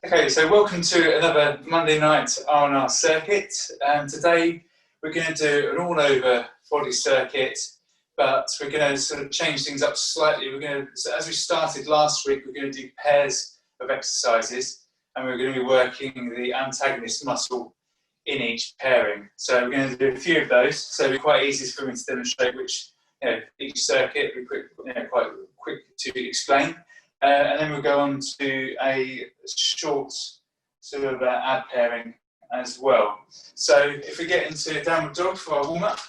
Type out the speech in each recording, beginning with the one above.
Okay, so welcome to another Monday night on our circuit. Today we're going to do an all-over body circuit, but we're going to sort of change things up slightly. So as we started last week, we're going to do pairs of exercises, and we're going to be working the antagonist muscle in each pairing. So we're going to do a few of those. So it'll be quite easy for me to demonstrate which, each circuit. It'll be quite quick to explain. And then we'll go on to a short sort of ab pairing as well. So if we get into downward dog for our warm-up,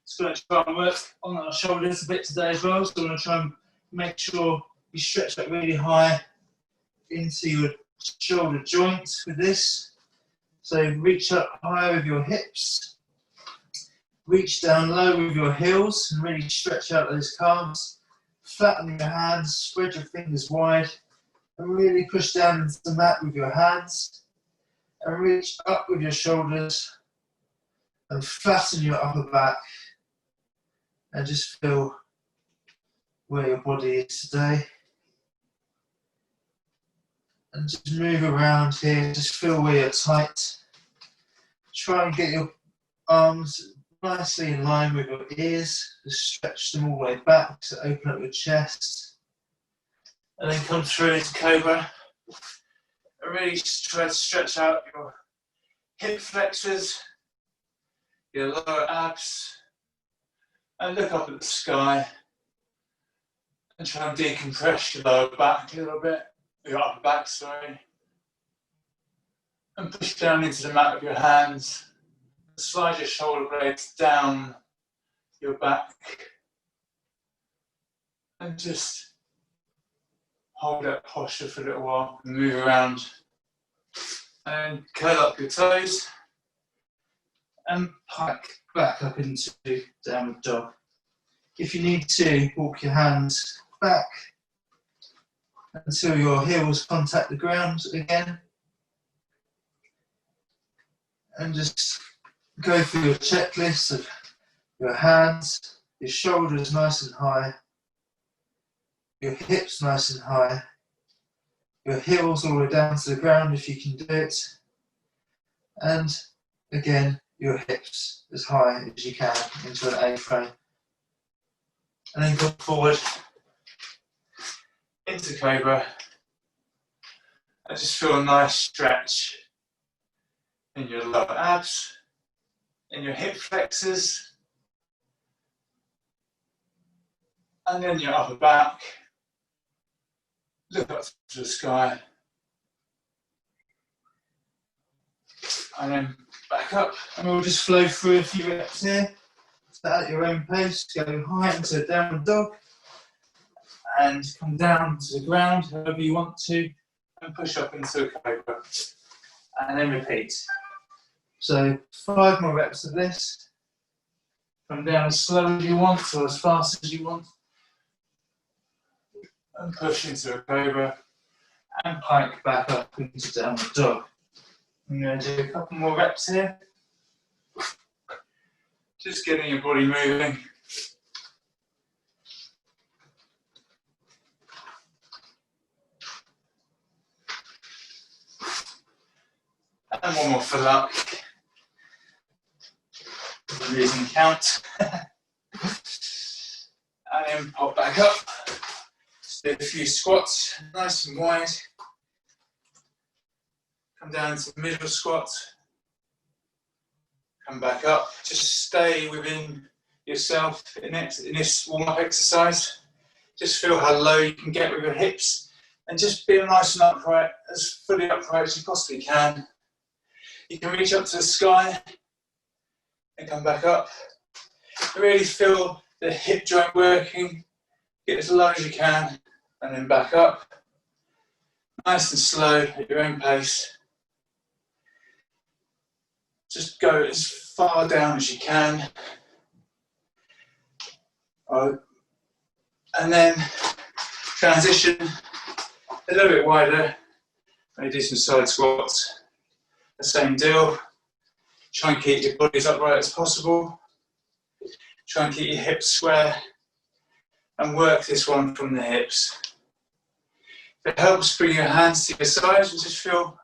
it's going to try and work on our shoulders a bit today as well. So we're going to try and make sure you stretch up really high into your shoulder joint with this. So reach up high with your hips, reach down low with your heels and really stretch out those calves. Flatten your hands, spread your fingers wide, and really push down into the mat with your hands. And reach up with your shoulders, and flatten your upper back. And just feel where your body is today. And just move around here, just feel where you're tight. Try and get your arms nicely in line with your ears, just stretch them all the way back to open up your chest, and then come through into Cobra, and really try to stretch out your hip flexors, your lower abs, and look up at the sky, and try and decompress your lower back a little bit, your upper back, sorry, and push down into the mat with your hands. Slide your shoulder blades down your back and just hold that posture for a little while and move around. And curl up your toes and pike back up into downward dog. If you need to, walk your hands back until your heels contact the ground again. And just go through your checklist of your hands, your shoulders nice and high, your hips nice and high, your heels all the way down to the ground if you can do it, and again your hips as high as you can into an A-frame. And then come forward into Cobra and just feel a nice stretch in your lower abs, in your hip flexors, and then your upper back. Look up to the sky, and then back up, and we'll just flow through a few reps here. So at your own pace, go high into a downward dog, and come down to the ground, however you want to, and push up into a Cobra, and then repeat. So 5 more reps of this. Come down as slow as you want or as fast as you want. And push into a Cobra and pike back up into downward dog. I'm going to do a couple more reps here. Just getting your body moving. And one more for luck. Losing count. And then pop back up. Just do a few squats, nice and wide. Come down to the middle squat. Come back up. Just stay within yourself in this warm-up exercise. Just feel how low you can get with your hips, and just be nice and upright, as fully upright as you possibly can. You can reach up to the sky and come back up. Really feel the hip joint working. Get as low as you can and then back up. Nice and slow at your own pace. Just go as far down as you can. And then transition a little bit wider. Maybe do some side squats. The same deal. Try and keep your body as upright as possible. Try and keep your hips square and work this one from the hips. If it helps, bring your hands to your sides and just feel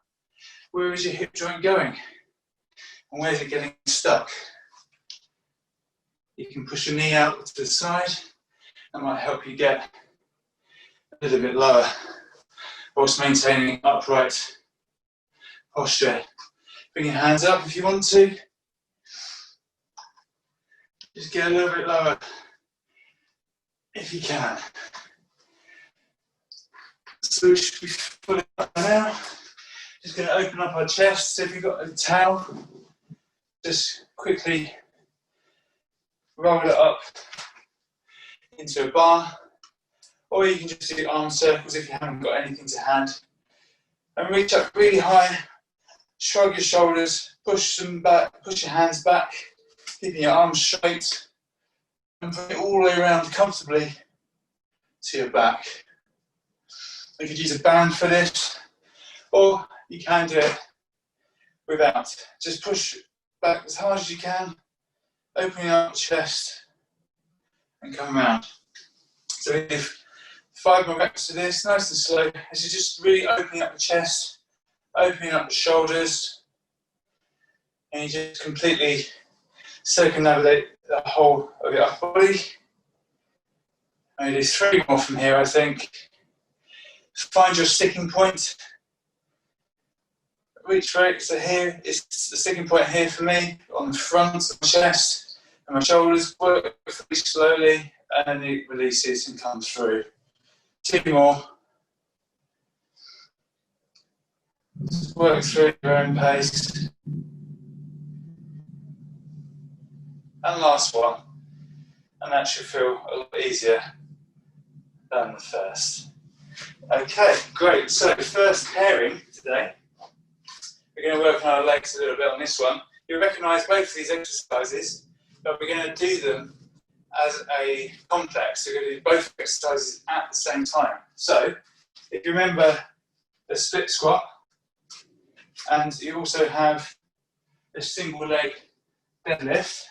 Where is your hip joint going? And where's it getting stuck? You can push your knee out to the side. That might help you get a little bit lower, whilst maintaining upright posture. Bring your hands up if you want to. Just get a little bit lower if you can. So we should be fully up now. Just going to open up our chest. So if you've got a towel, just quickly roll it up into a bar, or you can just do arm circles if you haven't got anything to hand. And reach up really high, shrug your shoulders, push them back, push your hands back, keeping your arms straight, and bring it all the way around comfortably to your back. You could use a band for this, or you can do it without. Just push back as hard as you can, opening up the chest, and come around. So we do 5 more reps to this, nice and slow. This is just really opening up the chest, opening up the shoulders, and you just completely circumnavigate the whole of your upper body. And we do 3 more from here, I think. Find your sticking point. Reach for it. So here, it's the sticking point here for me, on the front of my chest and my shoulders. Work really slowly, and then it releases and comes through. 2 more. Just work through at your own pace. And last one. And that should feel a lot easier than the first. Okay, great. So first pairing today. We're going to work on our legs a little bit on this one. You'll recognise both of these exercises, but we're going to do them as a complex. So we're going to do both exercises at the same time. So if you remember the split squat, and you also have a single leg deadlift.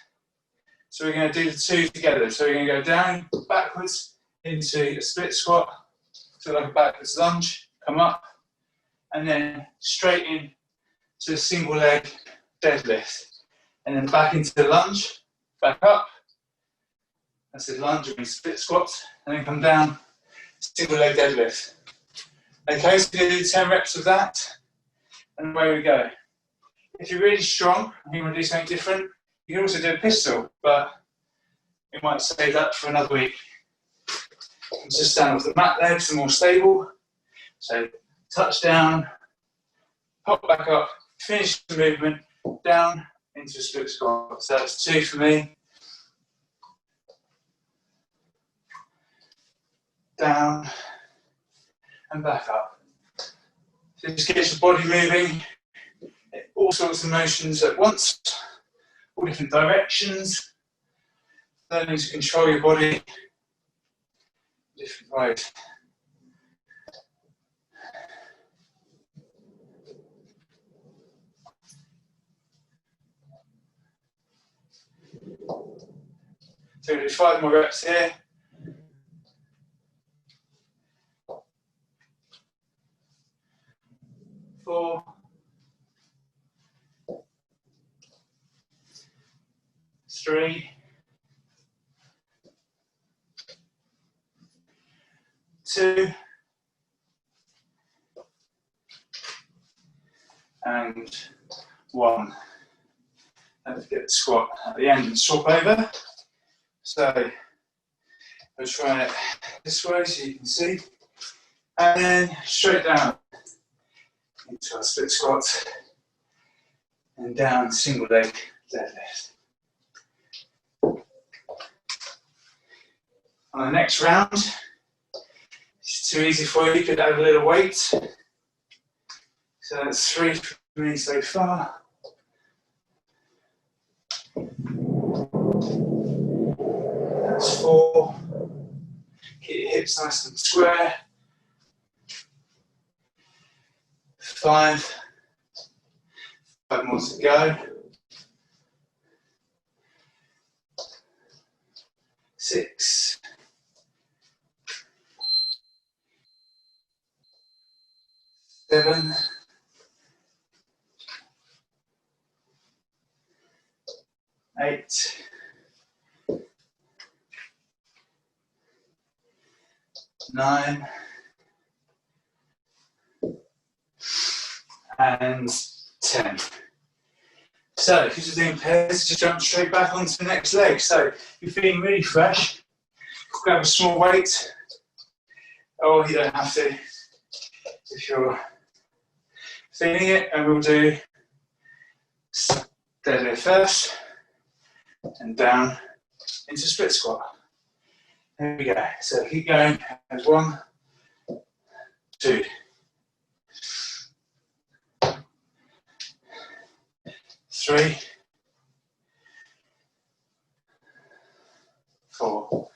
So we're going to do the 2 together. So we're going to go down, backwards into a split squat, so like a backwards lunge, come up, and then straight in to a single leg deadlift. And then back into the lunge, back up. That's a lunge, and split squat, and then come down, single leg deadlift. Okay, so we're going to do 10 reps of that, and away we go. If you're really strong and you want to do something different, you can also do a pistol, but we might save that for another week. Just stand with the mat legs, are more stable. So touch down, pop back up, finish the movement, down into a split squat. So that's 2 for me. Down and back up. So just get your body moving, all sorts of motions at once, all different directions, learning to control your body different ways. So we'll do 5 more reps here. Four. 3. 2. And 1. Let's get the squat at the end and swap over. So we'll try it this way so you can see. And then straight down into our split squat. And down single leg deadlift. On the next round, if it's too easy for you, you could add a little weight. So that's 3 for me so far. That's 4. Keep your hips nice and square. 5. 5 more to go. 6. 7. 8, 9, and 10. So, because you're doing pairs, just jump straight back onto the next leg. So, if you're feeling really fresh, grab a small weight, or you don't have to if you're feeling it, and we'll do deadlift first, and down into split squat. There we go. So keep going. There's 1, 2, 3, 4,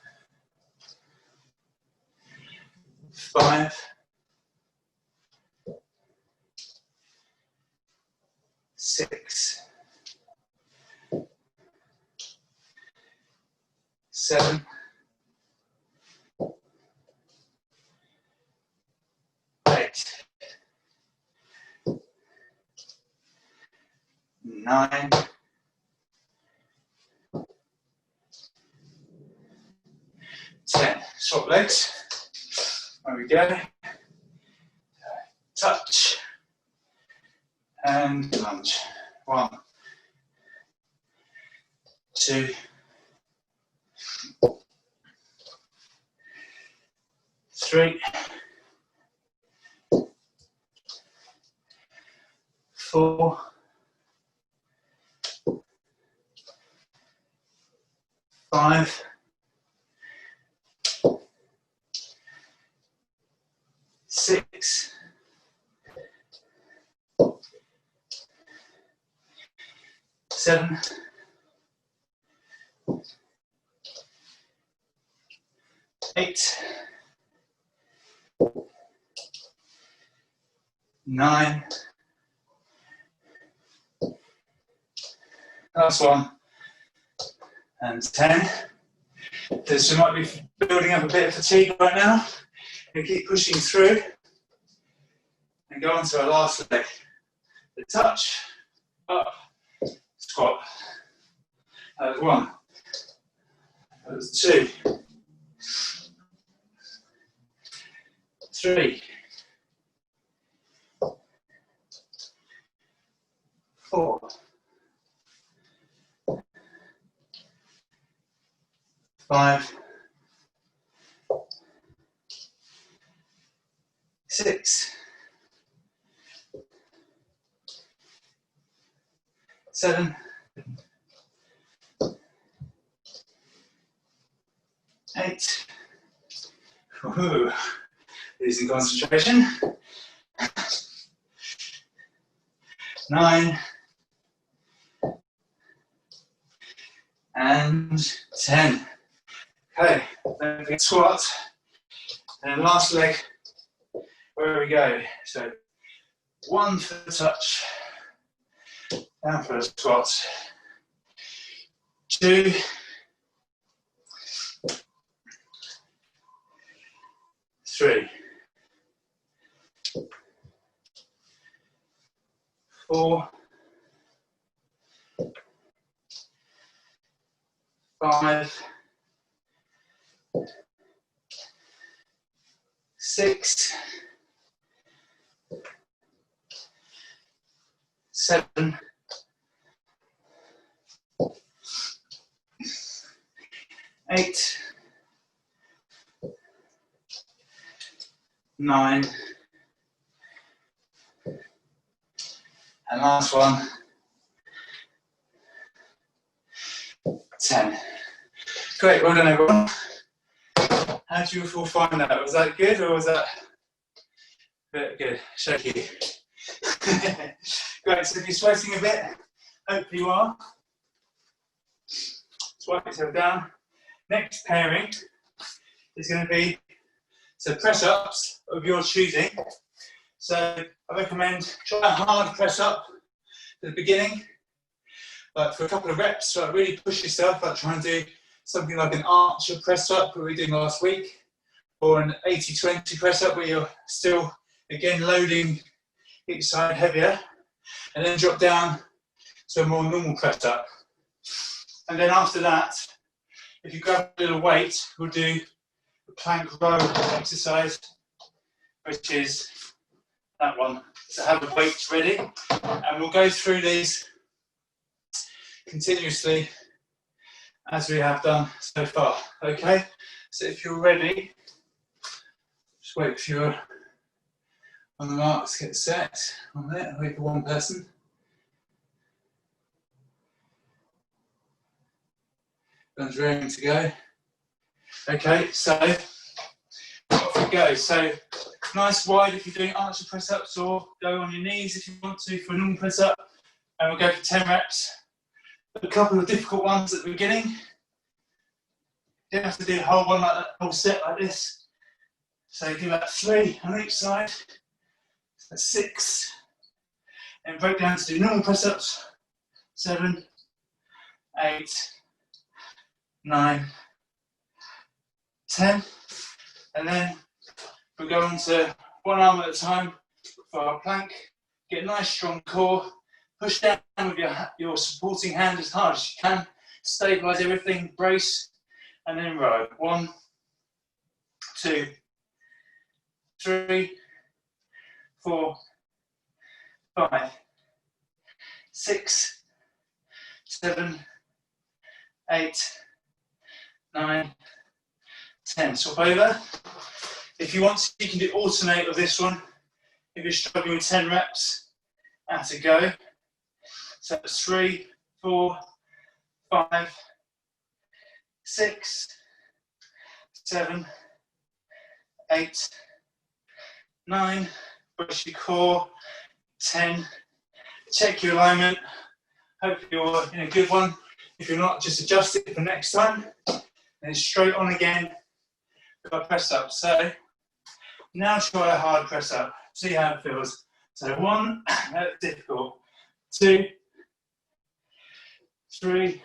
5, 6, 7, 8, 9, 10. Swap legs. There we go. Touch and lunge. 1, 2, 3, 4, 5, 6, 7, 8, 9. Last one. And 10. So you might be building up a bit of fatigue right now. You keep pushing through and go on to our last leg. The touch, up, squat. That was 1. That was 2. 3. 4. 5. 6. 7. 8. Ooh, losing concentration. 9. And 10. Okay, then we squat. And last leg, where we go. So 1 for the touch, down for the squat. 2, 3, 4, 5, 6, 7, 8, 9, and last one, 10. Great, well done everyone. How do you all find that? Was that good or was that a bit good? Shaky. Great, so if you're sweating a bit, hopefully you are. Swipe yourself down. Next pairing is going to be so press-ups of your choosing. So I recommend try a hard press-up at the beginning, but for a couple of reps, so really push yourself, like try and do something like an archer press-up that we did last week, or an 80-20 press-up where you're still, again, loading each side heavier, and then drop down to a more normal press-up. And then after that, if you grab a little weight, we'll do a plank row exercise, which is that one. So have the weights ready, and we'll go through these continuously as we have done so far. Okay, so if you're ready, just wait for your on the marks, get set on it, wait for one person. Everyone's ready to go. Okay, so off we go. So nice wide if you're doing archer press ups, or go on your knees if you want to for a normal press up. And we'll go for 10 reps. A couple of difficult ones at the beginning. You don't have to do the whole one like that, whole set like this. So do about 3 on each side. So 6. And break down to do normal press ups. 7, 8, 9, 10. And then we'll go on to one arm at a time for our plank. Get a nice strong core. Push down with your supporting hand as hard as you can. Stabilise everything, brace, and then row. 1, 2, 3, 4, 5, 6, 7, 8, 9, 10. Swap over. If you want to, you can do alternate with this one. If you're struggling with 10 reps, out a go. So that's 3, 4, 5, 6, 7, 8, 9. Brush your core. 10. Check your alignment. Hope you're in a good one. If you're not, just adjust it for next time. And straight on again with our press up. So now try a hard press up. See how it feels. So 1, that's difficult. 2, 3,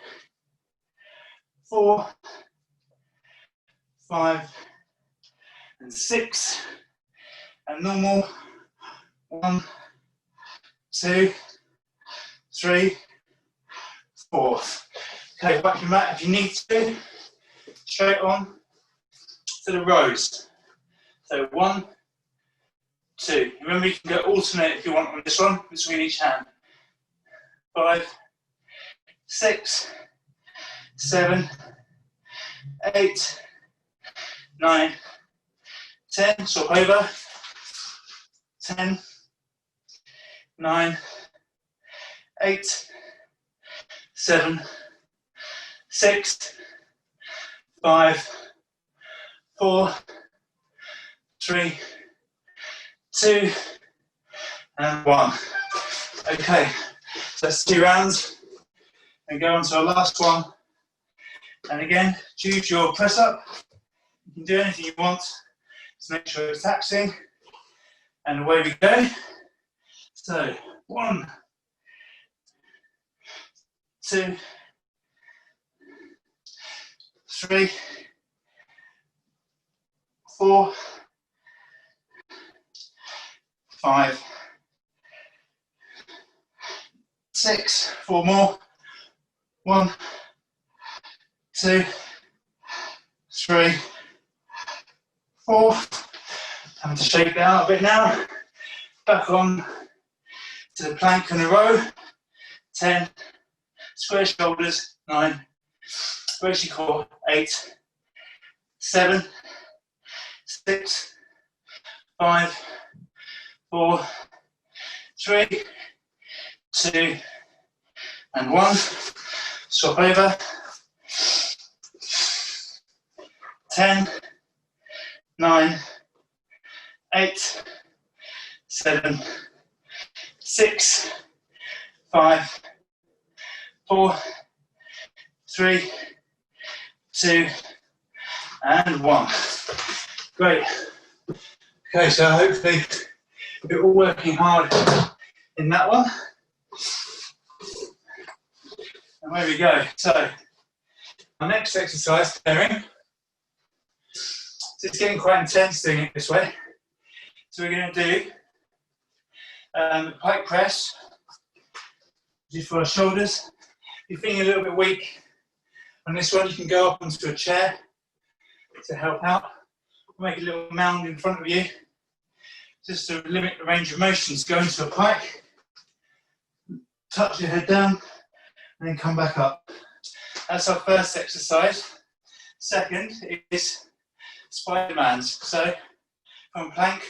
4, 5, and 6. And normal. 1, 2, 3, 4. Okay, back your mat if you need to. Straight on to the rows. So 1, 2. Remember, you can go alternate if you want on this one between each hand. 5, 6, 7, 8, 9, 10. Swap over. 10, 9, 8, 7, 6, 5, 4, 3, 2, and 1. Okay, so that's 2 rounds. And go on to our last one. And again, choose your press up. You can do anything you want. Just make sure it's taxing. And away we go. So 1, 2, 3, 4, 5, 6, 4 more. 1, 2, 3, 4. Having to shake that out a bit now. Back on to the plank and the row. 10. Square shoulders. 9. Brace your core. 8. 7. 6. 5. 4. 3. 2. And 1. Swap over. 10. 9. 8. 7. 6. 5. 4. 3. 2. And 1. Great. Okay, so hopefully you're all working hard in that one. And there we go. So our next exercise, pairing. So it's getting quite intense doing it this way. So we're going to do pike press, just for our shoulders. If you're feeling a little bit weak, On this one, you can go up onto a chair to help out. Make a little mound in front of you, just to limit the range of motions. Go into a pike, touch your head down, and then come back up. That's our first exercise. Second is Spider-Man's. So, from plank,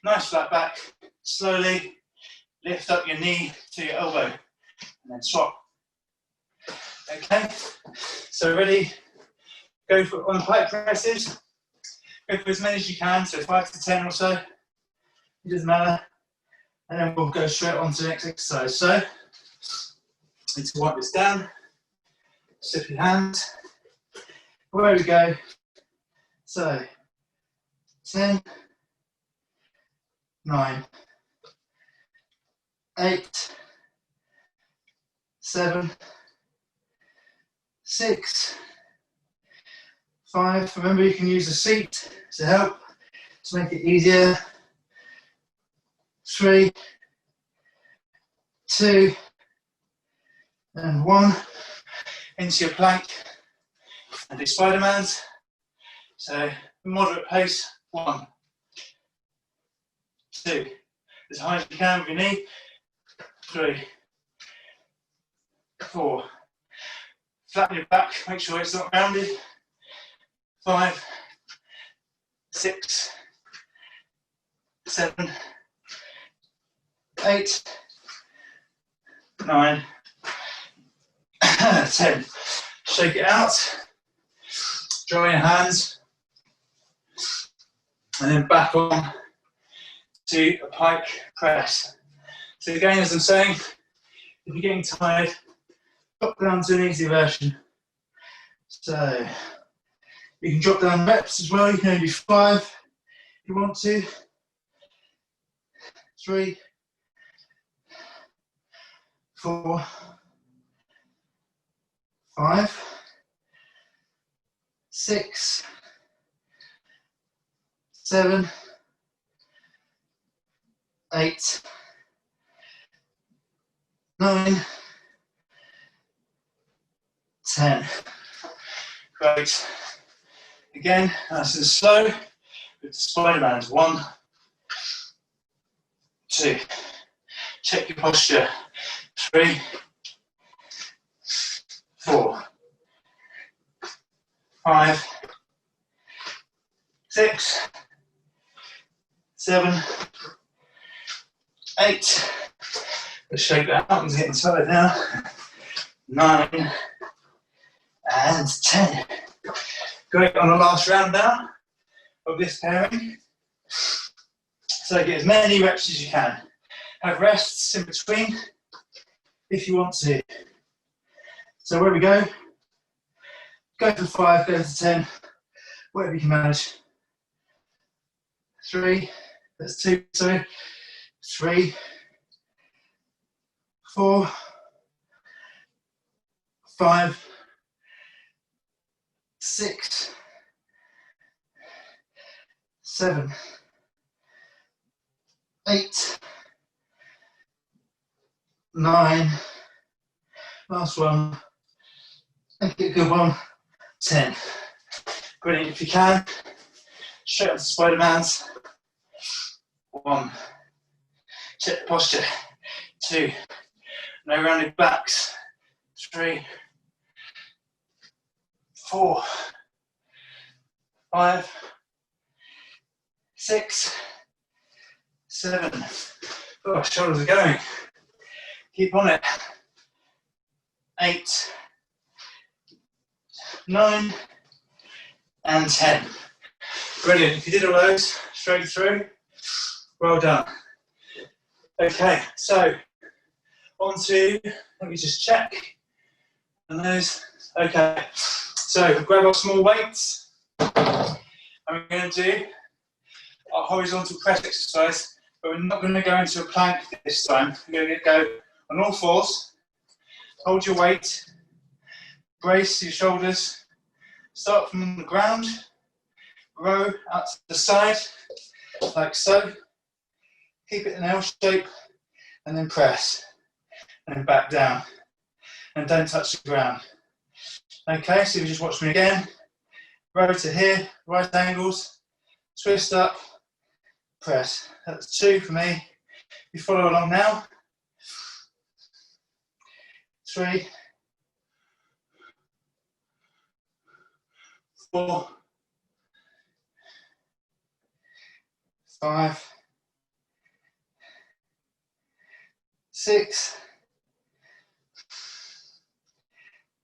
nice flat back, slowly lift up your knee to your elbow, and then swap. Okay, so ready? Go for on pike presses. Go for as many as you can, so 5 to 10 or so. It doesn't matter. And then we'll go straight on to the next exercise. So, need to wipe this down. Slip your hands. Where we go. So, 10, 9, 8, 7, 6, 5. Remember, you can use a seat to help to make it easier. 3, 2, and 1. Into your plank and do Spider-Mans. So, moderate pace. 1, 2. As high as you can with your knee. 3, 4. Flatten your back, make sure it's not rounded. 5, 6, 7, 8, 9, 10. Shake it out. Dry your hands. And then back on to a pike press. So again, as I'm saying, if you're getting tired, drop down to an easy version. So you can drop down reps as well. You can only do 5 if you want to. 3, 4, 5, 6, 7, 8, 9, 10. Great. Again, nice and slow with the Spider-Mans. 1, 2. Check your posture. 3, 4, 5, 6, 7, 8. Let's shake that out. I'm getting tired now. 9 and 10. Great on the last round now of this pairing. So get as many reps as you can. Have rests in between if you want to. So where we go? Go for 5, go for 10, whatever you can manage. 3, that's 2, sorry. 3, 4, 5, 6, 7, 8, 9, last one, make it a good one, 10. Brilliant. If you can, straight on to Spider-Mans. 1, check the posture. 2, no rounded backs. 3, 4, 5, 6, 7. Oh, shoulders are going. Keep on it. 8, 9, and 10. Brilliant. If you did all those straight through, well done. Okay, so on to, let me just check on those. Okay, so grab our small weights and we're going to do our horizontal press exercise, but we're not going to go into a plank this time. We're going to go on all fours, hold your weight, brace your shoulders, start from the ground, row out to the side, like so, keep it in L shape, and then press, and then back down, and don't touch the ground. Okay, so you just watch me again. Rotate here, right angles, twist up, press. That's 2 for me. You follow along now. 3, 4, 5, 6,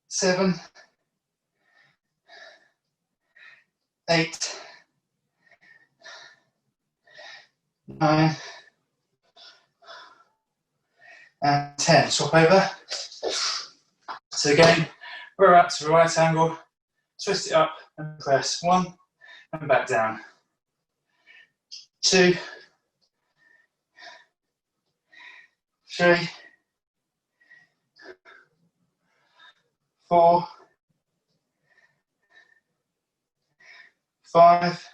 7, 8, 9, and 10. Swap over. So again, row out to the right angle, twist it up and press. 1 and back down. 2, 3, 4, 5,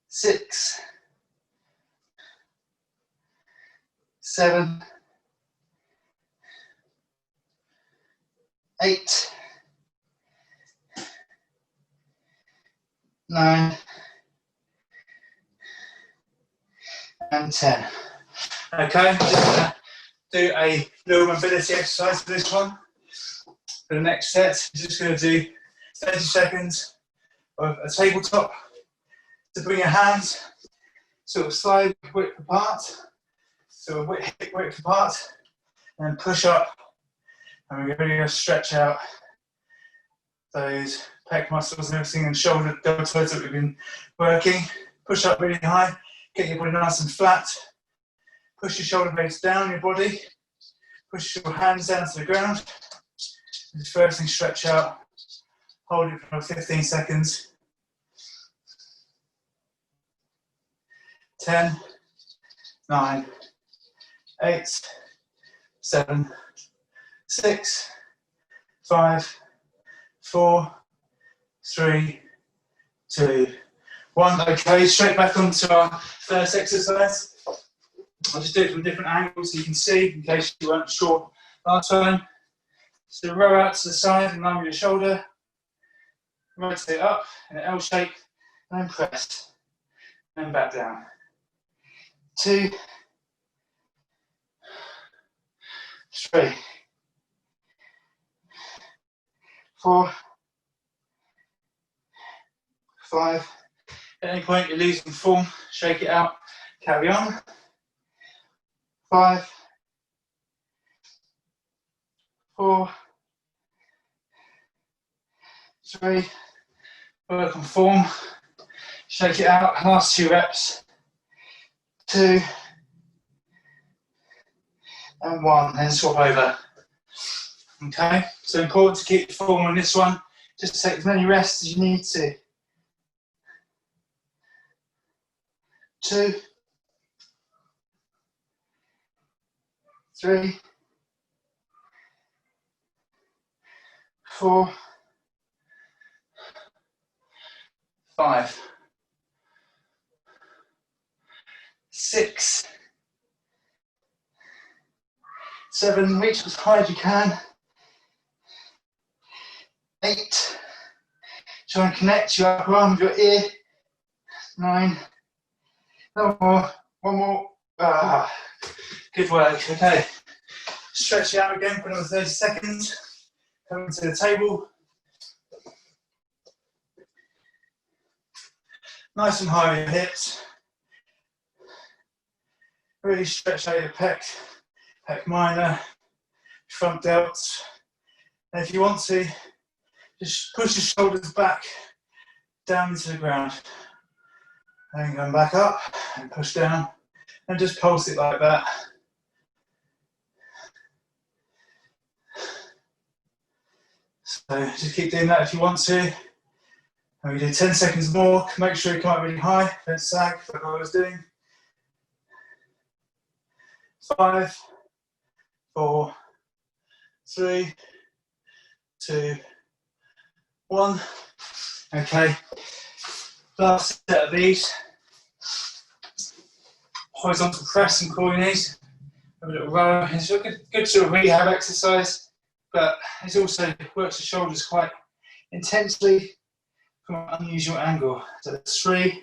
6, 7, 8, 9, and 10. Okay, just gonna do a little mobility exercise for this one. For the next set, we're just going to do 30 seconds of a tabletop. To bring your hands sort of slide width apart, so hip width apart, and push up. And we're really going to stretch out those pec muscles and everything, and shoulder deltoids that we've been working. Push up really high, get your body nice and flat. Push your shoulder blades down your body. Push your hands down to the ground. And first thing, stretch out. Hold it for 15 seconds. 10, 9, 8, 7, 6, 5, 4, 3, 2, 1. Okay, straight back onto our first exercise. I'll just do it from different angles so you can see, in case you weren't sure last time. So row out to the side in line with your shoulder. Rotate up in an L shape, and then press. And back down. 2, 3, 4, 5. At any point you're losing form, shake it out, carry on. 5, 4, 3, work on form, shake it out, last 2 reps, 2, and 1, then swap over. Okay, so important to keep the form on this one, just take as many rests as you need to. 2, 3, 4, 5, 6, 7, reach as high as you can. 8, try and connect your upper arm with your ear. 9, one more. Good work. Okay, stretch it out again for another 30 seconds. Come to the table. Nice and high with your hips. Really stretch out your pec minor, front delts. And if you want to, just push your shoulders back down into the ground. And then come back up and push down and just pulse it like that. So just keep doing that if you want to. And we do 10 seconds more. Make sure you come up really high, don't sag, like I was doing. 5, 4, 3, 2, 1. Okay, last set of these. Horizontal press and crawling knees. have a little row. It's a good sort of rehab exercise, but it also works the shoulders quite intensely from an unusual angle. So that's 3,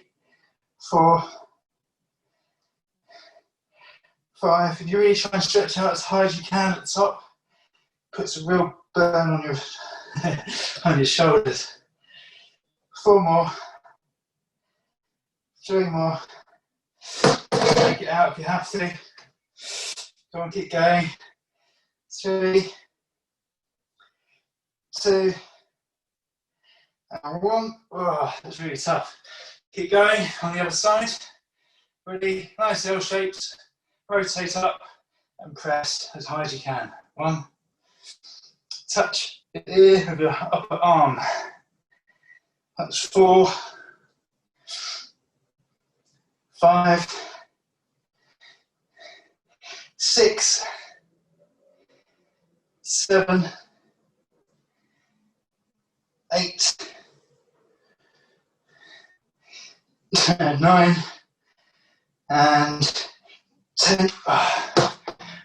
4, 5. If you really try and stretch out as high as you can at the top, puts a real burn on your on your shoulders. 4 more. 3 more. Take it out if you have to. Go on, keep going. 3, 2, and 1. Oh, that's really tough. Keep going on the other side. Really nice L shapes. Rotate up and press as high as you can. 1. Touch the ear of your upper arm. That's 4, 5, 6, 7, 8, 9, and 10.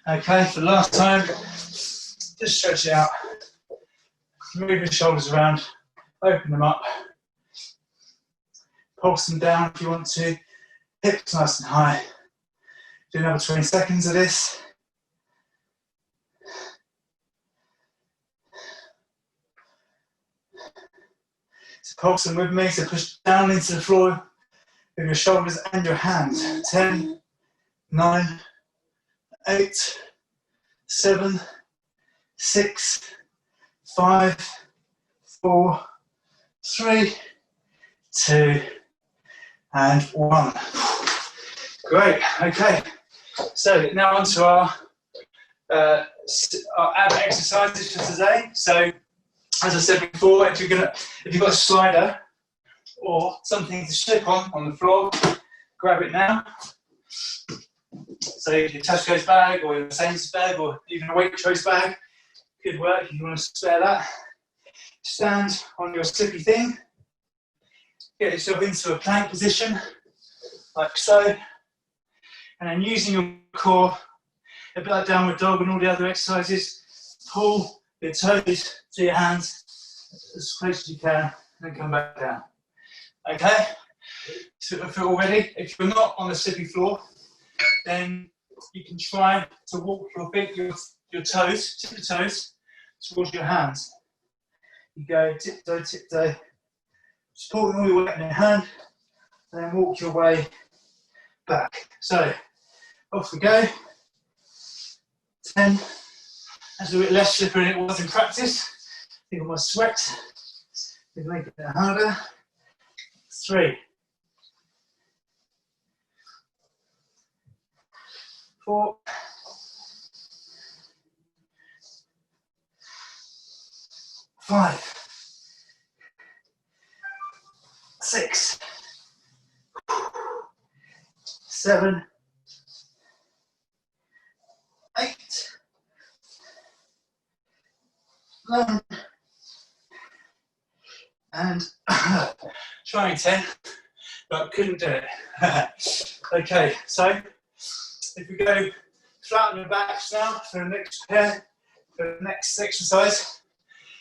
Okay, for the last time, just stretch it out. Move your shoulders around, open them up, pulse them down if you want to, hips nice and high. Do another 20 seconds of this. So pulse them with me, so push down into the floor with your shoulders and your hands. 10, 9, 8, 7, 6, 5, 4, 3, 2, and 1. Great, okay. So now on to our ab exercises for today. So as I said before, if you've got a slider or something to slip on the floor, grab it now. So your Tesco's bag or your Sainsbury's bag or even a Waitrose bag could work if you want to spare that. Stand on your slippy thing. Get yourself into a plank position, like so. And then using your core, a bit like downward dog and all the other exercises, pull your toes to your hands as close as you can, and then come back down. Okay? So if you're all ready, if you're not on the slippy floor, then you can try to walk your feet, your toes, tip your toes towards your hands. You go tiptoe, tiptoe, supporting all your weight in your hand, and then walk your way back. So, off we go. 10. That's a bit less slippery than it was in practice. I think I might sweat. We can make it a bit harder. 3. 4. 5. 6. 7. 8. 9. And trying 10, but couldn't do it. Okay, so if we go flat on your backs now for the next pair, for the next exercise,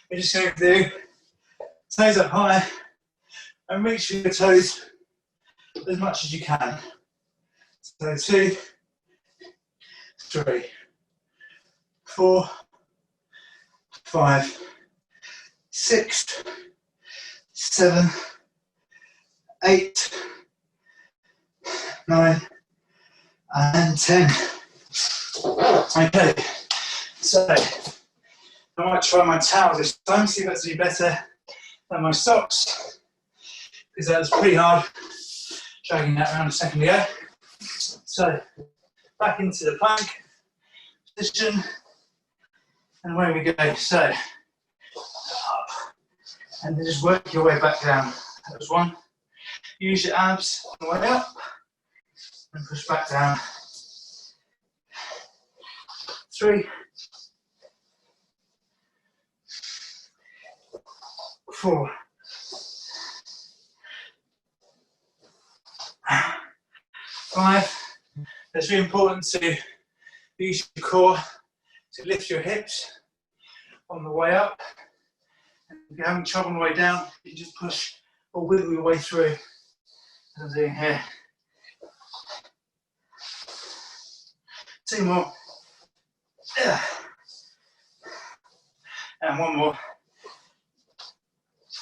we're just going to do toes up high and reach your toes as much as you can. So 2, 3, 4, 5, 6, 7, 8, 9, and 10. Okay, so I might try my towel this time, see if that's any better than my socks, because that was pretty hard dragging that around a second ago. So back into the plank position, and away we go. So up, and then just work your way back down. That was 1. Use your abs on the way up, and push back down. 3, 4, 5. It's really important to Use your core to lift your hips on the way up. And if you're having trouble on the way down, you can just push or wiggle your way through, as I'm doing here. 2 more. And 1 more.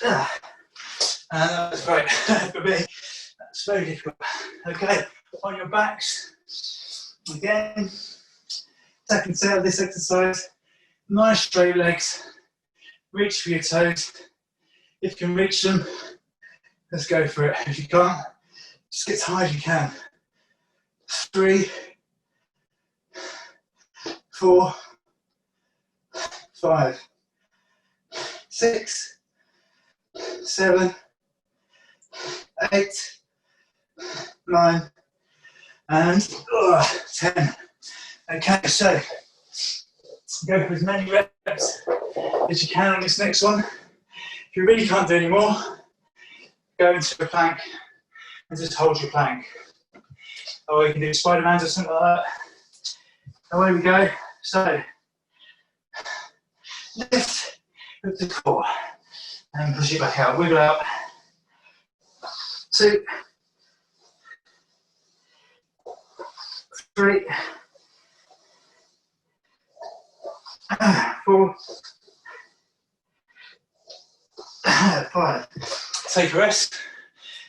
And that's great. For me, that's very difficult. Okay, on your backs. Again, second set of this exercise. Nice straight legs. Reach for your toes. If you can reach them, let's go for it. If you can't, just get as high as you can. 3, 4, 5, 6, 7, 8, 9, and 10. Okay, so go for as many reps as you can on this next one. If you really can't do any more, go into a plank and just hold your plank. Or you can do Spider-Mans or something like that. Away we go. So, lift with the core and push it back out. Wiggle out. 2, 3, 4, 5. Take a rest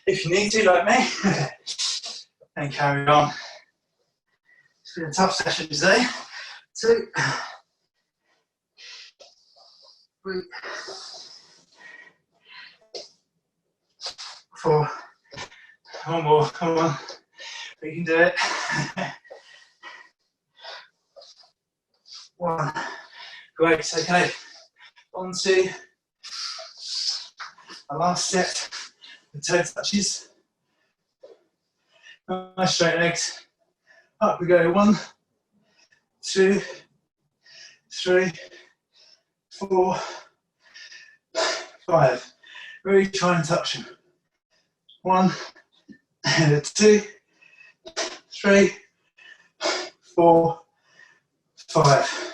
if you need to, like me, and carry on. It's been a tough session today. 2, 3, 4. 1 more, come on. We can do it. 1. Great, okay. On to our last set. The toe touches. Nice straight legs. Up we go. 1, 2, 3, 4, 5. Really try and touch them. 1, 2, 3, 4, 5.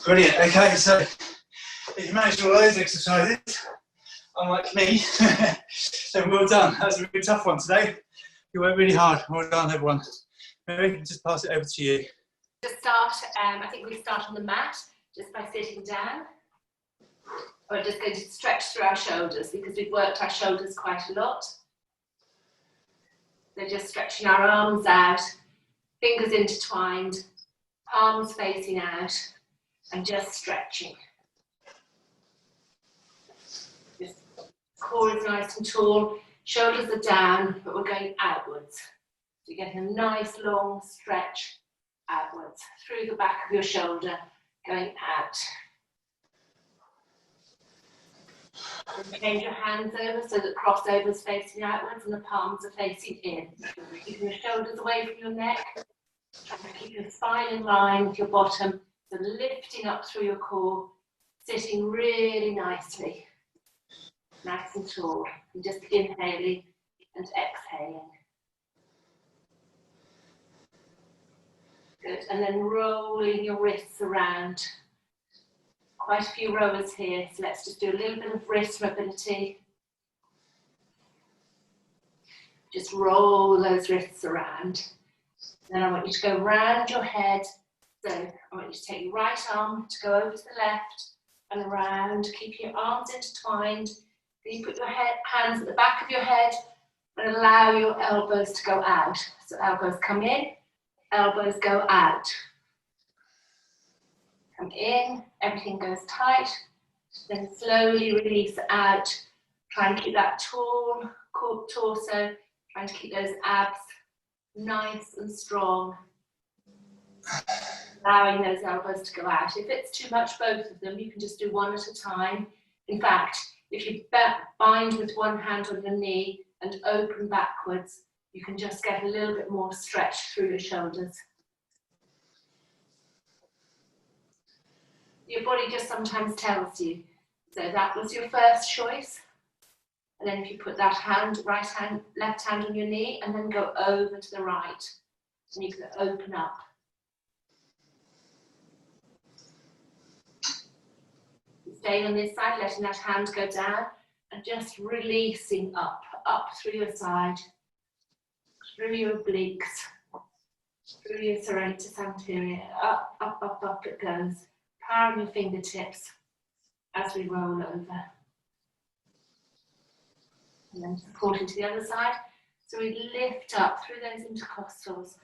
Brilliant. Okay, so if you managed all those exercises, unlike me, then well done. That was a really tough one today. You worked really hard. Well done, everyone. Maybe we can just pass it over to you. To start, I think we start on the mat just by sitting down. We're just going to stretch through our shoulders because we've worked our shoulders quite a lot. So just stretching our arms out, fingers intertwined, palms facing out, and just stretching. Just core is nice and tall, shoulders are down, but we're going outwards. So you're getting a nice long stretch outwards, through the back of your shoulder, going out. Change your hands over so that crossover is facing outwards and the palms are facing in. Keeping your shoulders away from your neck. Trying to keep your spine in line with your bottom. So lifting up through your core, sitting really nicely. Nice and tall. And just inhaling and exhaling. Good. And then rolling your wrists around. Quite a few rowers here, so let's just do a little bit of wrist mobility. Just roll those wrists around. Then I want you to go round your head. So I want you to take your right arm to go over to the left and around. Keep your arms intertwined. Then you put your hands at the back of your head and allow your elbows to go out. So elbows come in, elbows go out. Come in, everything goes tight, then slowly release out. Try and keep that tall torso, trying to keep those abs nice and strong. Allowing those elbows to go out. If it's too much, both of them, you can just do one at a time. In fact, if you bind with one hand on your knee and open backwards, you can just get a little bit more stretch through your shoulders. Your body just sometimes tells you. So that was your first choice. And then if you put that hand, right hand, left hand on your knee and then go over to the right. And you can open up. Staying on this side, letting that hand go down and just releasing up through your side, through your obliques, through your serratus anterior, up it goes. Powering your fingertips as we roll over. And then supporting to the other side. So we lift up through those intercostals,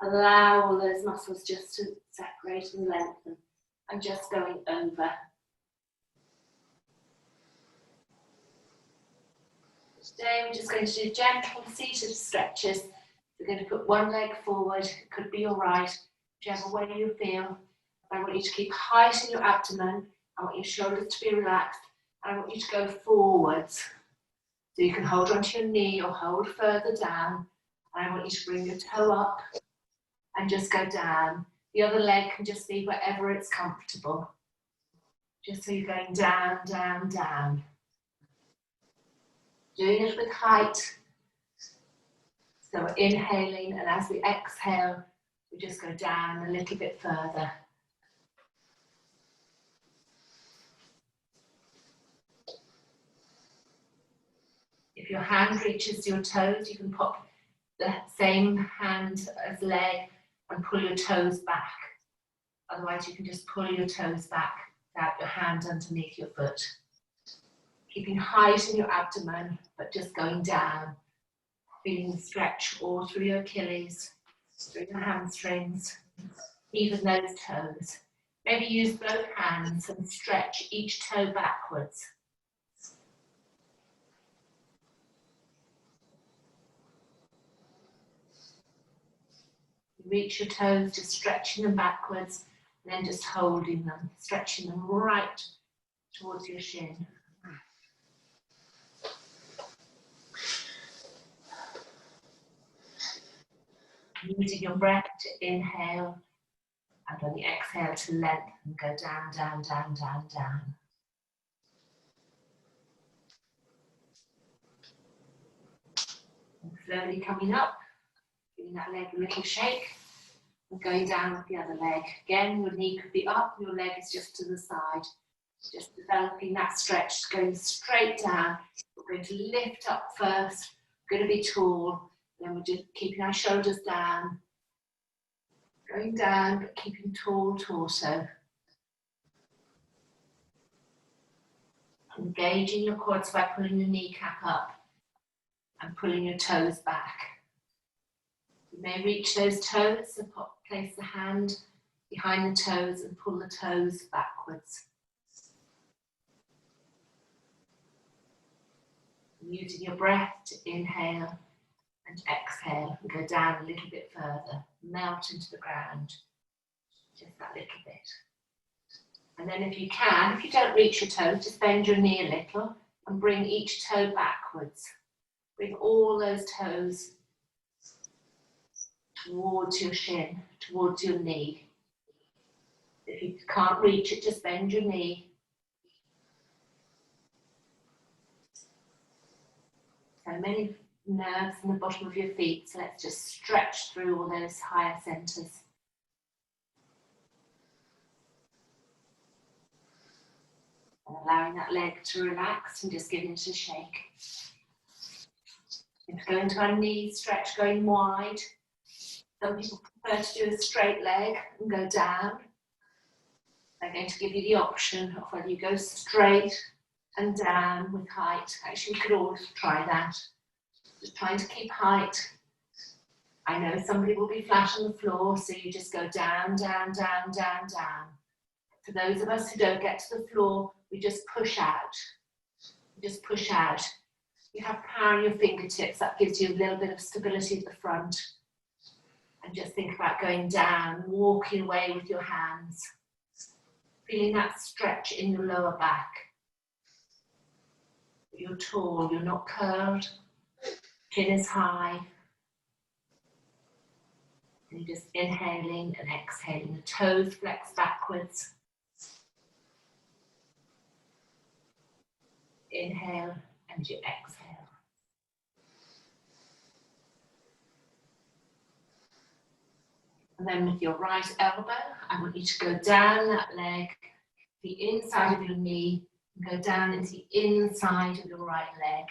allow all those muscles just to separate and lengthen, and just going over. Today we're just going to do gentle seated stretches. We're going to put one leg forward, it could be your right, whichever way you feel. I want you to keep height in your abdomen, I want your shoulders to be relaxed, and I want you to go forwards. So you can hold onto your knee or hold further down, and I want you to bring your toe up and just go down. The other leg can just be wherever it's comfortable. Just so you're going down, down, down. Doing it with height. So we're inhaling, and as we exhale, we just go down a little bit further. If your hand reaches your toes, you can pop the same hand as leg and pull your toes back. Otherwise, you can just pull your toes back without your hand underneath your foot. Keeping height in your abdomen, but just going down. Feeling the stretch all through your Achilles, through your hamstrings, even those toes. Maybe use both hands and stretch each toe backwards. Reach your toes, just stretching them backwards, and then just holding them, stretching them right towards your shin. Using your breath to inhale, and on the exhale to lengthen, go down, down, down, down, down. And slowly coming up, giving that leg a little shake, and going down with the other leg. Again, your knee could be up, your leg is just to the side. Just developing that stretch, going straight down. We're going to lift up first, we're going to be tall, then we're just keeping our shoulders down. Going down, but keeping tall torso. Engaging your quads by pulling your kneecap up and pulling your toes back. You may reach those toes, so place the hand behind the toes and pull the toes backwards. Using your breath to inhale and exhale and go down a little bit further, melt into the ground, just that little bit. And then if you can, if you don't reach your toes, just bend your knee a little and bring each toe backwards. Bring all those toes towards your shin, towards your knee. If you can't reach it, just bend your knee. So many nerves in the bottom of your feet, so let's just stretch through all those higher centres. And allowing that leg to relax and just giving it a shake. And go into our knee stretch, going wide. Some people prefer to do a straight leg and go down. They're going to give you the option of whether you go straight and down with height. Actually, we could all try that. Just trying to keep height. I know somebody will be flat on the floor, so you just go down, down, down, down, down. For those of us who don't get to the floor, we just push out. Just push out. You have power in your fingertips, that gives you a little bit of stability at the front. And just think about going down, walking away with your hands. Feeling that stretch in your lower back. You're tall, you're not curled. Chin is high. And you're just inhaling and exhaling. The toes flex backwards. Inhale and you exhale. And then with your right elbow, I want you to go down that leg, the inside of your knee and go down into the inside of your right leg.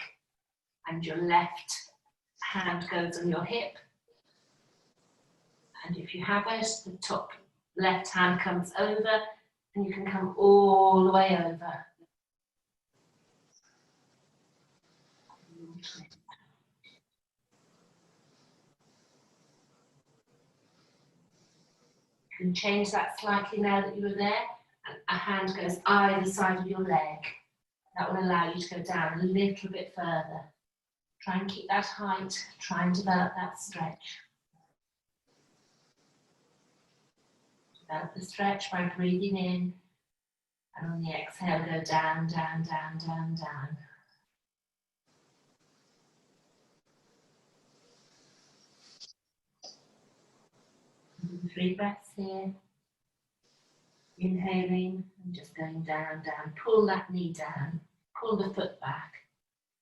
And your left hand goes on your hip. And if you have it, the top left hand comes over and you can come all the way over. You can change that slightly now that you're there, and a hand goes either side of your leg. That will allow you to go down a little bit further. Try and keep that height, try and develop that stretch. Develop the stretch by breathing in, and on the exhale go down, down, down, down, down. 3 breaths here. Inhaling and just going down, down. Pull that knee down. Pull the foot back.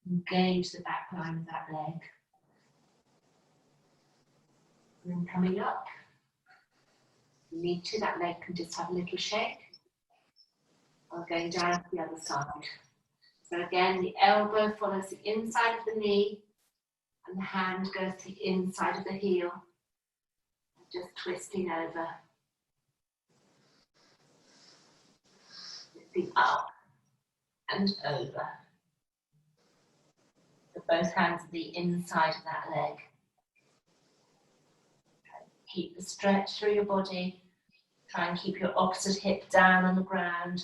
Engage the back line of that leg. And then coming up. If you need to, that leg can just have a little shake. Or going down to the other side. So again, the elbow follows the inside of the knee. And the hand goes to the inside of the heel. Just twisting over. Lifting up and over. So both hands are the inside of that leg. Keep the stretch through your body. Try and keep your opposite hip down on the ground.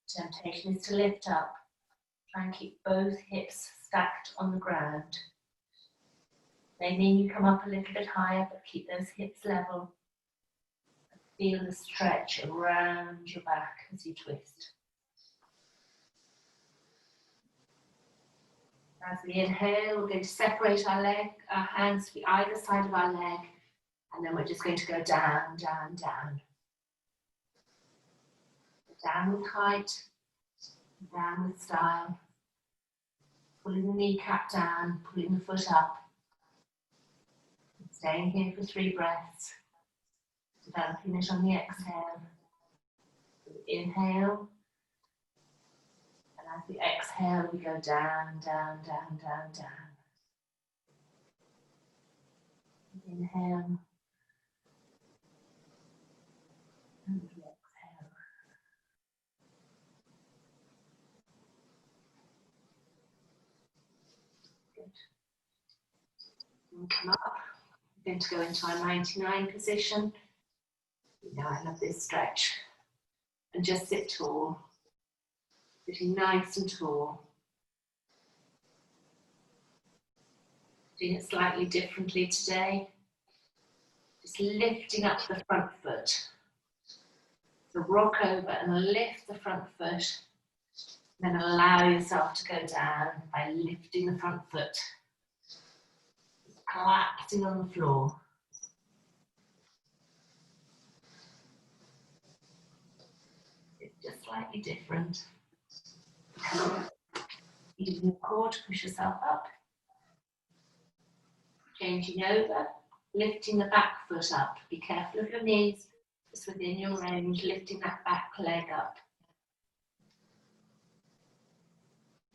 Temptation is to lift up. Try and keep both hips stacked on the ground. May mean you come up a little bit higher, but keep those hips level. Feel the stretch around your back as you twist. As we inhale, we're going to separate our hands to either side of our leg, and then we're just going to go down, down, down. Down with height, down with style. Pulling the kneecap down, pulling the foot up. Staying here for 3 breaths. Developing it on the exhale. Inhale. And as we exhale, we go down, down, down, down, down. Inhale. And we exhale. Good. And come up. We're going to go into our 99 position. Now I love this stretch. And just sit tall. Sitting nice and tall. Doing it slightly differently today. Just lifting up the front foot. So rock over and lift the front foot. Then allow yourself to go down by lifting the front foot. Collapsing on the floor. It's just slightly different. Using your core to push yourself up. Changing over, lifting the back foot up. Be careful of your knees, just within your range, lifting that back leg up.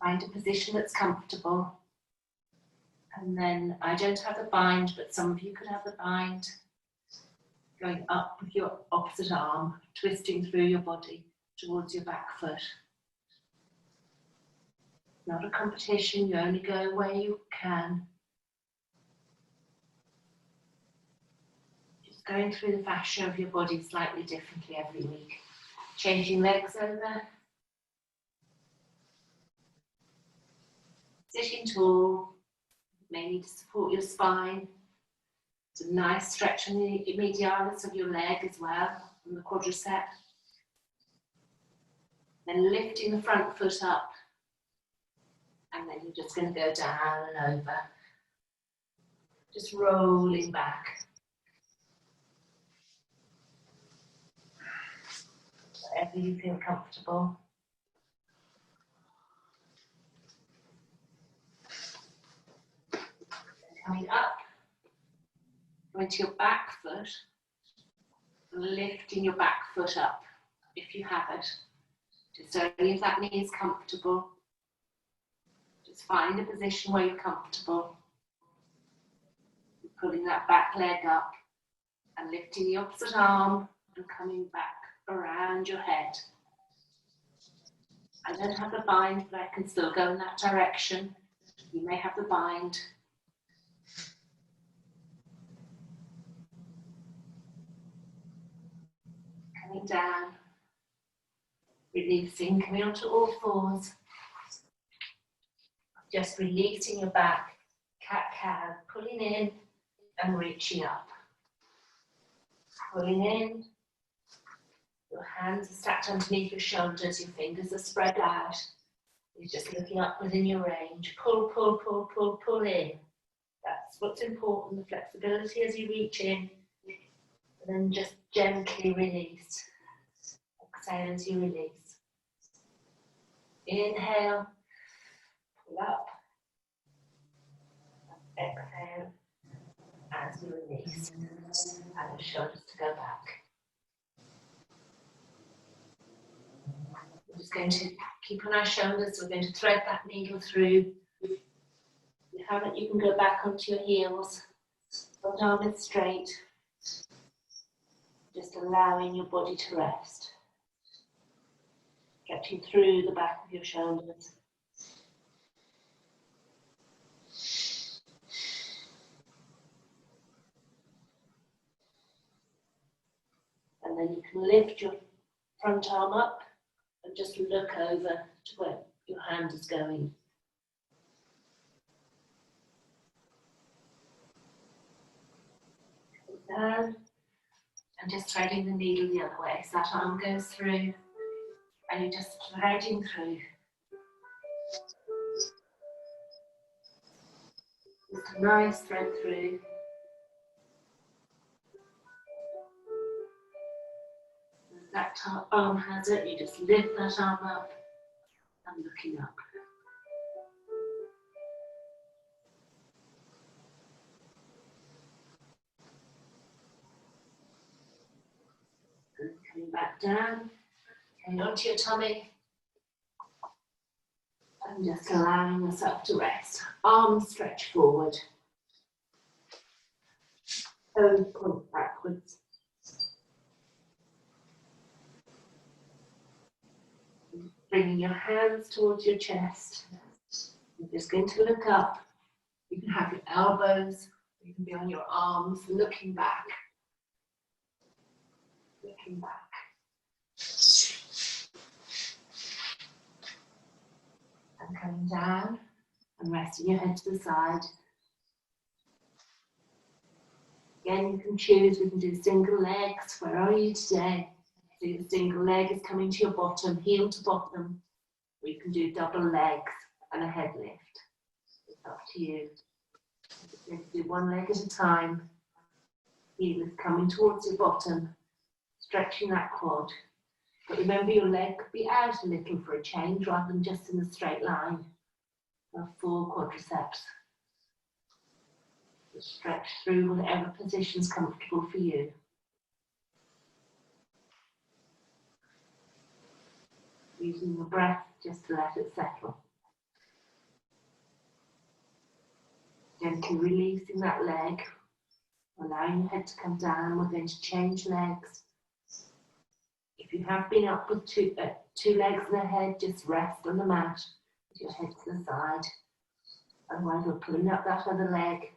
Find a position that's comfortable. And then I don't have the bind, but some of you could have the bind. Going up with your opposite arm, twisting through your body towards your back foot. Not a competition, you only go where you can. Just going through the fascia of your body slightly differently every week. Changing legs over. Sitting tall. May need to support your spine. It's a nice stretch on the medialis of your leg as well, on the quadricep. Then lifting the front foot up. And then you're just going to go down and over. Just rolling back. Wherever you feel comfortable. Coming up, going to your back foot, lifting your back foot up, if you have it. Just only if that knee is comfortable. Just find a position where you're comfortable. Pulling that back leg up and lifting the opposite arm and coming back around your head. I don't have the bind, but I can still go in that direction. You may have the bind. Coming down, releasing, coming onto all fours. Just releasing your back, cat-cow, pulling in and reaching up. Pulling in, your hands are stacked underneath your shoulders, your fingers are spread out. You're just looking up within your range. Pull, pull, pull, pull, pull in. That's what's important, the flexibility as you reach in. And then just gently release. Exhale as you release. Inhale, pull up. Exhale as you release. And your shoulders to go back. We're just going to keep on our shoulders. We're going to thread that needle through. If you haven't, you can go back onto your heels. One arm is straight. Just allowing your body to rest. Stretching through the back of your shoulders. And then you can lift your front arm up and just look over to where your hand is going. Down and just threading the needle the other way. So that arm goes through and you're just threading through. Just a nice thread through. As that arm has it, you just lift that arm up and looking up. And coming back down, coming onto your tummy, and just allowing yourself to rest. Arms stretch forward, toes point backwards. Bringing your hands towards your chest. You're just going to look up. You can have your elbows, you can be on your arms, looking back. Looking back. And coming down and resting your head to the side. Again, you can choose, we can do single legs. Where are you today? So your single leg is coming to your bottom, heel to bottom. Or you can do double legs and a head lift. It's up to you. You're going to do one leg at a time. Heel is coming towards your bottom, stretching that quad. But remember, your leg could be out a little for a change rather than just in a straight line. A full quadriceps. Just stretch through whatever position is comfortable for you. Using your breath just to let it settle. Gently releasing that leg, allowing your head to come down. We're going to change legs. If you have been up with two legs and a head, just rest on the mat with your head to the side. Otherwise, we're pulling up that other leg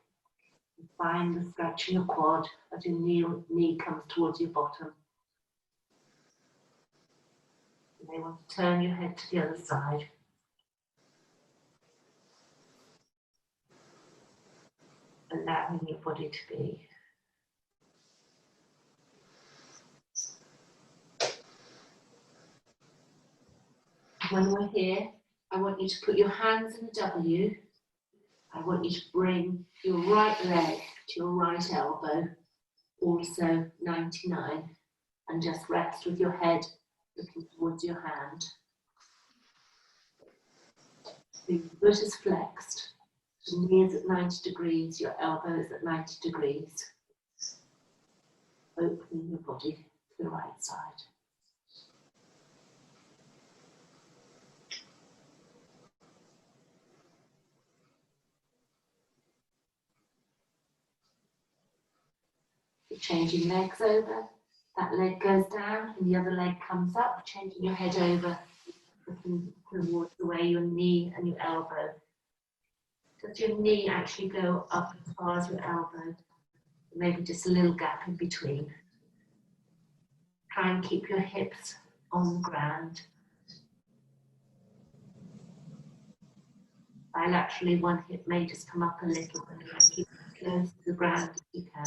and find the stretch in your quad as your knee comes towards your bottom. You may want to turn your head to the other side. Allowing your body to be. When we're here, I want you to put your hands in a W. I want you to bring your right leg to your right elbow, also 99, and just rest with your head looking towards your hand. The foot is flexed, the knee is at 90 degrees, your elbow is at 90 degrees. Opening your body to the right side. You're changing legs over. That leg goes down and the other leg comes up, changing your head over, looking towards the way your knee and your elbow. Does your knee actually go up as far as your elbow? Maybe just a little gap in between. Try and keep your hips on the ground. Bilaterally, one hip may just come up a little, and keep it close to the ground if you can.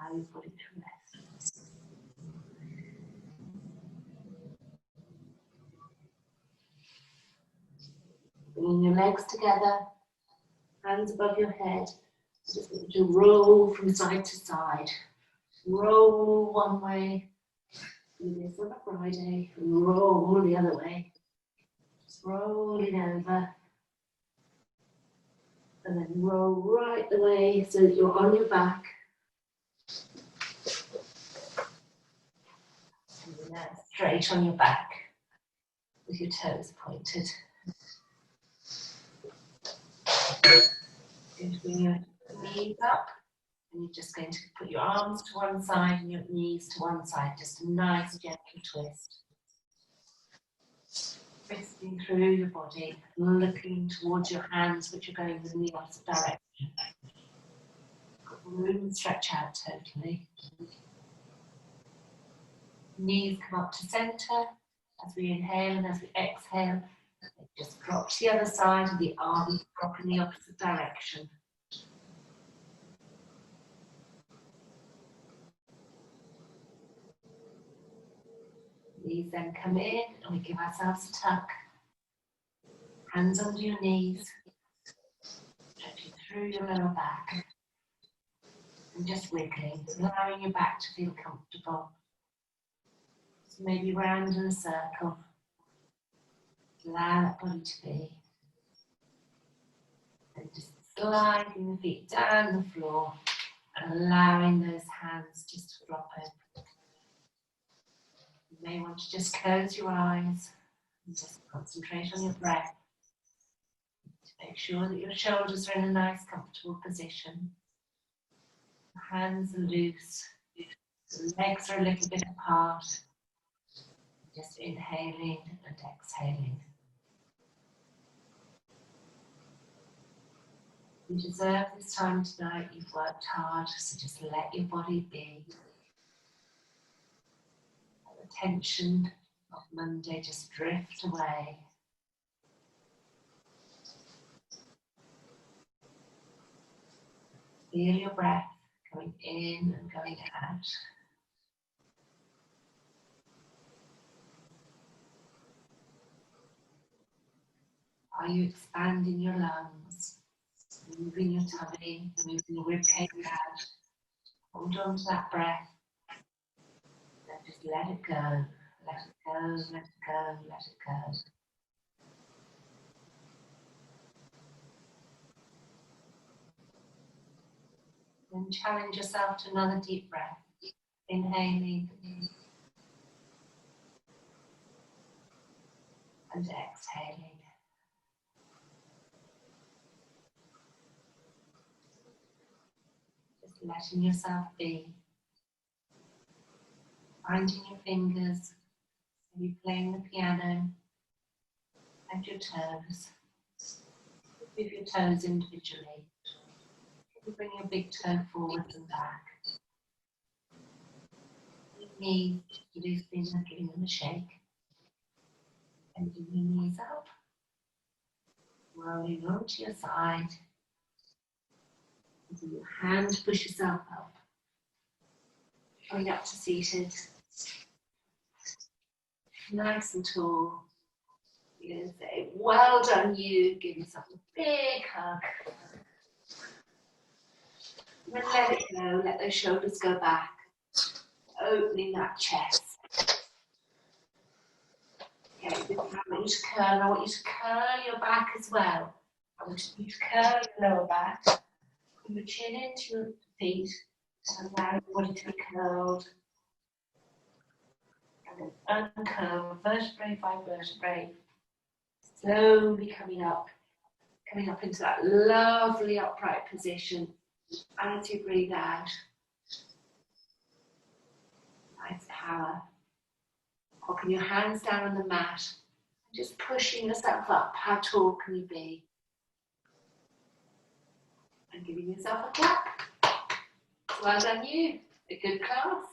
Allow your body to rest. Bringing your legs together, hands above your head. Just want you to roll from side to side. Roll one way. Do this on a Friday. And roll the other way. Just rolling over. And then roll right the way so that you're on your back. And you're now straight on your back with your toes pointed. You're going to bring your knees up, and you're just going to put your arms to one side and your knees to one side. Just a nice gentle twist. Twisting through your body, looking towards your hands, which are going in the opposite direction. Got room and stretch out totally. Knees come up to centre as we inhale, and as we exhale, just drop to the other side, and the arms drop in the opposite direction. Knees then come in, and we give ourselves a tuck. Hands under your knees, stretching through your lower back, and just wiggling, allowing your back to feel comfortable. So maybe round in a circle. Allow that body to be. And just sliding the feet down the floor, and allowing those hands just to drop open. You may want to just close your eyes and just concentrate on your breath. Make sure that your shoulders are in a nice, comfortable position. The hands are loose. The legs are a little bit apart. Just inhaling and exhaling. You deserve this time tonight. You've worked hard, so just let your body be. Let the tension of Monday just drift away. Feel your breath going in and going out. Are you expanding your lungs, moving your tummy, moving your ribcage out? Hold on to that breath. Then just let it go. Let it go, let it go, let it go. Then challenge yourself to another deep breath. Inhaling and exhaling. Just letting yourself be. Finding your fingers, maybe playing the piano, and your toes. Move your toes individually. Bring your big toe forwards and back. Your knees loosely and giving them a shake. Bending your knees up. Rolling onto your side. Using your hand to push yourself up. Coming up to seated. Nice and tall. You're going to say, well done you. Give yourself a big hug. And then let it go, let those shoulders go back, opening that chest. Okay, this time I want you to curl. I want you to curl your back as well. I want you to curl your lower back, put your chin into your feet, and allow your body to be curled. And then uncurl vertebrae by vertebrae, slowly coming up, Coming up into that lovely upright position. And as you breathe out, nice power. Popping your hands down on the mat, and just pushing yourself up. How tall can you be? And giving yourself a clap. Well done you. A good class.